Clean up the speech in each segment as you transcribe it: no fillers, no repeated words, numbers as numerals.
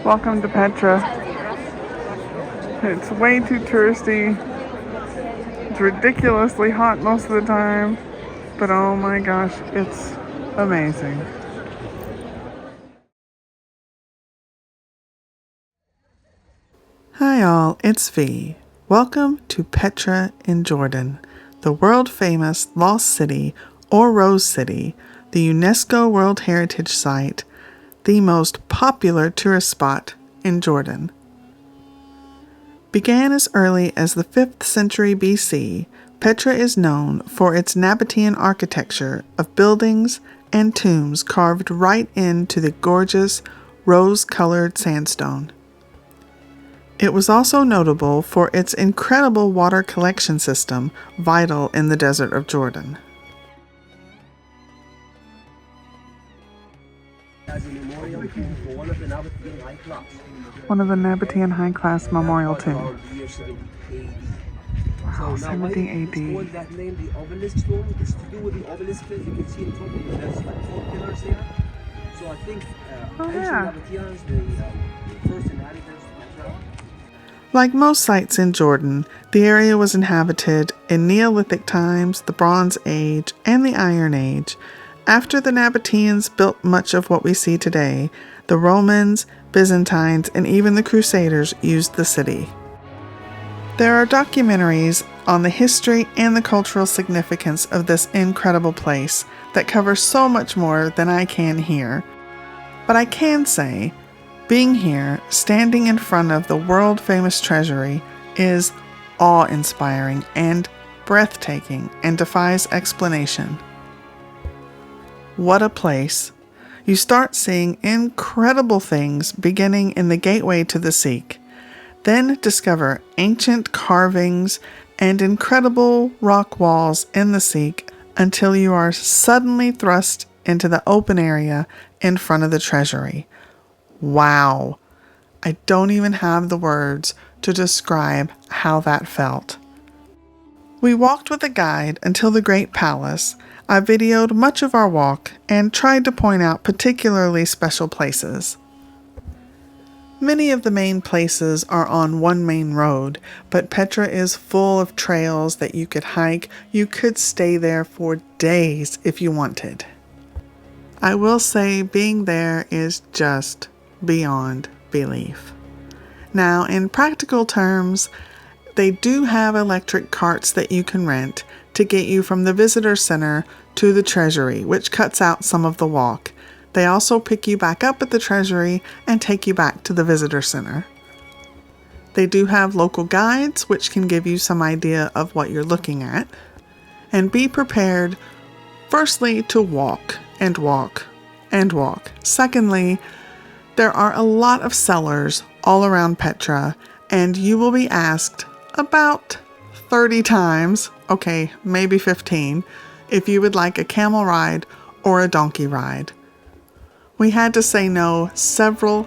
Welcome to Petra. It's way too touristy. It's ridiculously hot most of the time. But oh my gosh, it's amazing. Hi all, it's V. Welcome to Petra in Jordan, the world-famous Lost City or Rose City, the UNESCO World Heritage Site, the most popular tourist spot in Jordan. Began as early as the 5th century BC, Petra is known for its Nabatean architecture of buildings and tombs carved right into the gorgeous rose-colored sandstone. It was also notable for its incredible water collection system, vital in the desert of Jordan. As a memorial tomb for one of the Nabatean high class. One of the Nabatean high-class memorial tombs. Around the year 70 AD. Wow, So now why 70 it's AD. called that name, the Obelisk Tomb, it's to do with the obelisk that you can see in front of you. There's like 4 pillars there. So I think ancient Nabateans, the first inhabitants of Petra. Like most sites in Jordan, the area was inhabited in Neolithic times, the Bronze Age, and the Iron Age. After the Nabateans built much of what we see today, the Romans, Byzantines, and even the Crusaders used the city. There are documentaries on the history and the cultural significance of this incredible place that cover so much more than I can here. But I can say, being here, standing in front of the world-famous Treasury, is awe-inspiring and breathtaking and defies explanation. What a place. You start seeing incredible things beginning in the gateway to the Sikh. Then discover ancient carvings and incredible rock walls in the Sikh until you are suddenly thrust into the open area in front of the Treasury. Wow. I don't even have the words to describe how that felt. We walked with a guide until the Great Palace. I videoed much of our walk and tried to point out particularly special places. Many of the main places are on one main road, but Petra is full of trails that you could hike. You could stay there for days if you wanted. I will say being there is just beyond belief. Now, in practical terms, they do have electric carts that you can rent to get you from the visitor center to the Treasury, which cuts out some of the walk. They also pick you back up at the Treasury and take you back to the visitor center. They do have local guides, which can give you some idea of what you're looking at. And be prepared, firstly, to walk and walk and walk. Secondly, there are a lot of sellers all around Petra, and you will be asked about 30 times, okay, maybe 15, if you would like a camel ride or a donkey ride. We had to say no several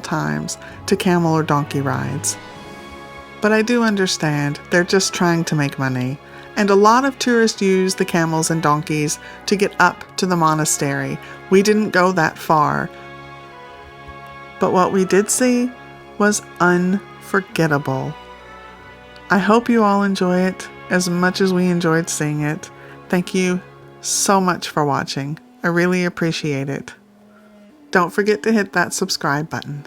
times to camel or donkey rides. But I do understand they're just trying to make money, and a lot of tourists use the camels and donkeys to get up to the monastery. We didn't go that far. But what we did see was unforgettable. I hope you all enjoy it as much as we enjoyed seeing it. Thank you so much for watching. I really appreciate it. Don't forget to hit that subscribe button.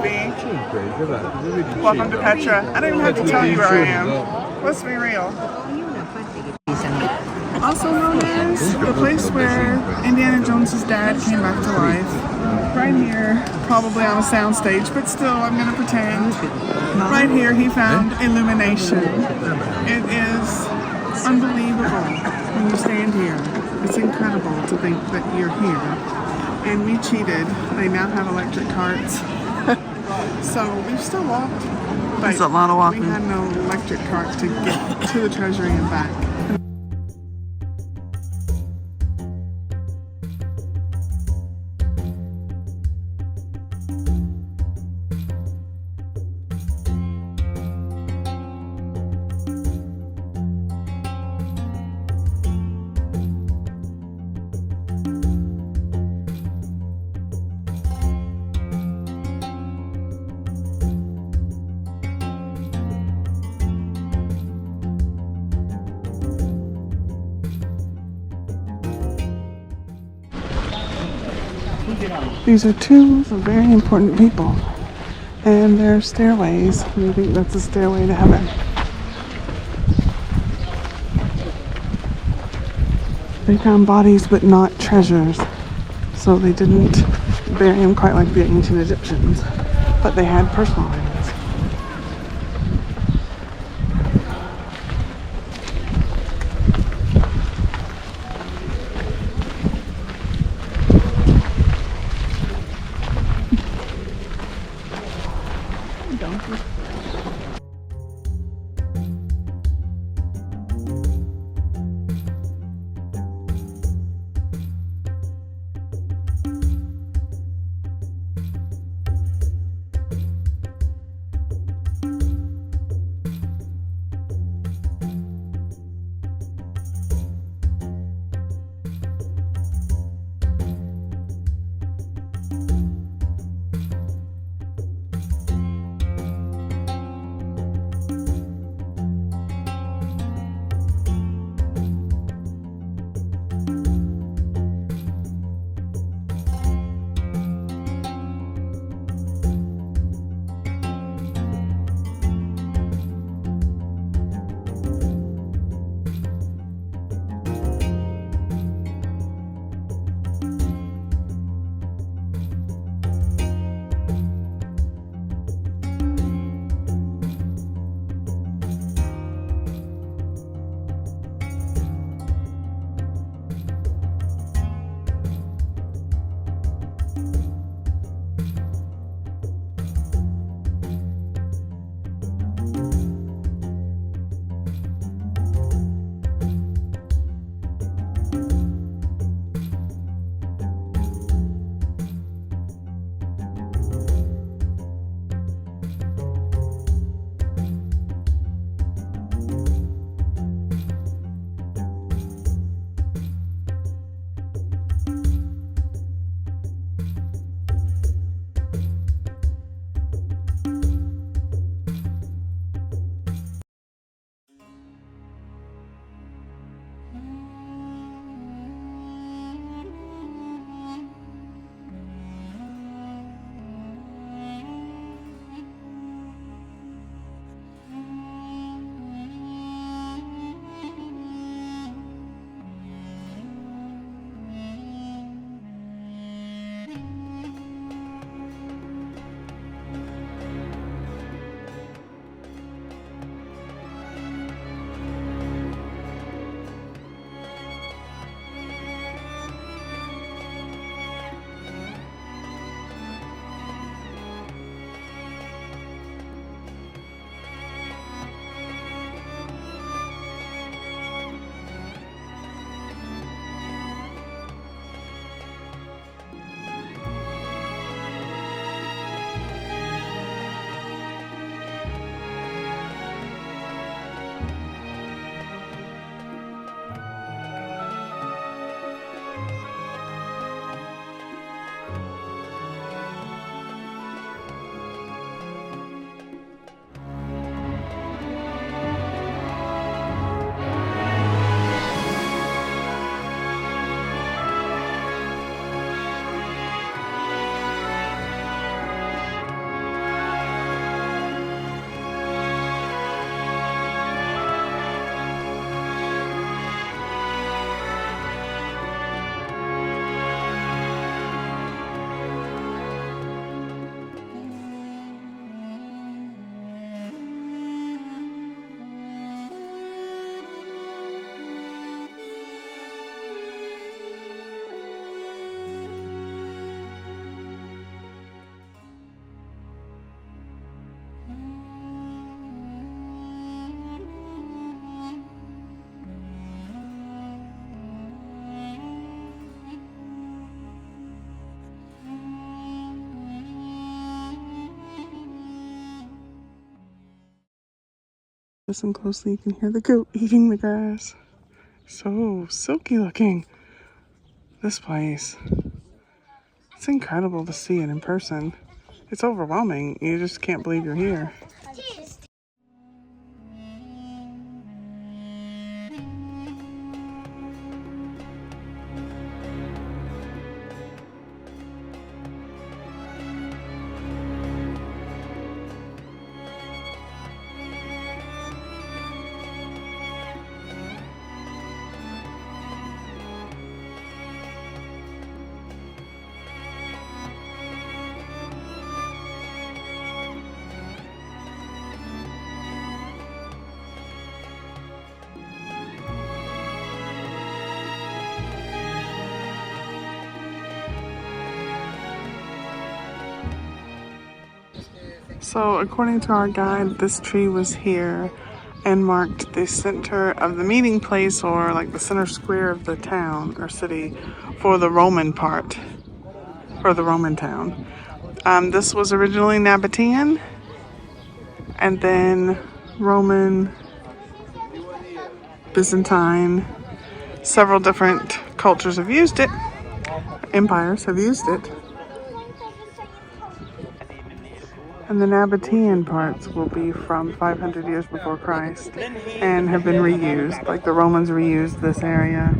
be. Welcome to Petra. I don't even have to tell you where I am. Let's be real. Also known as the place where Indiana Jones's dad came back to life. Right here, probably on a soundstage, but still, I'm going to pretend. Right here, he found illumination. It is unbelievable when you stand here. It's incredible to think that you're here. And we cheated. They now have electric carts. So we've still walked. But It's a lot of walking. we had no electric cart to get to the Treasury and back. These are two very important people, and there are stairways. I think that's a stairway to heaven. They found bodies but not treasures, so they didn't bury them quite like the ancient Egyptians, but they had personal items. Listen closely, you can hear the goat eating the grass. So silky looking, this place. It's incredible to see it in person. It's overwhelming. You just can't believe you're here. So according to our guide, this tree was here and marked the center of the meeting place, or like the center square of the town or city for the Roman part, for the Roman town. This was originally Nabatean and then Roman, Byzantine. Several different cultures have used it, empires have used it. And the Nabatean parts will be from 500 years before Christ and have been reused, like the Romans reused this area.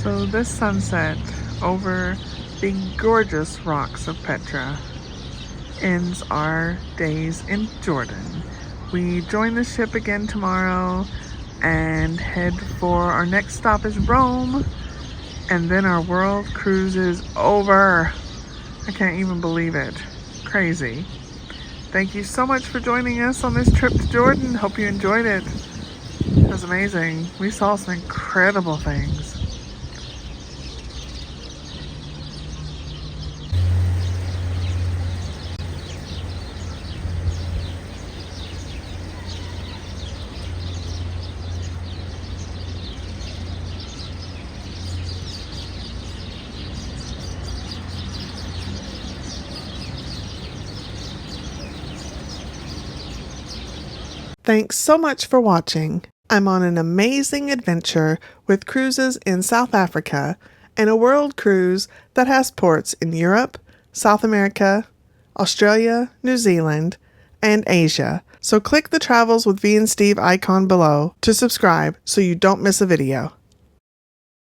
So this sunset over the gorgeous rocks of Petra ends our days in Jordan. We join the ship again tomorrow and head for our next stop is Rome, and then our world cruise is over. I can't even believe it. Crazy. Thank you so much for joining us on this trip to Jordan. Hope you enjoyed it. It was amazing. We saw some incredible things. Thanks so much for watching. I'm on an amazing adventure with cruises in South Africa and a world cruise that has ports in Europe, South America, Australia, New Zealand, and Asia. So click the Travels with V and Steve icon below to subscribe so you don't miss a video.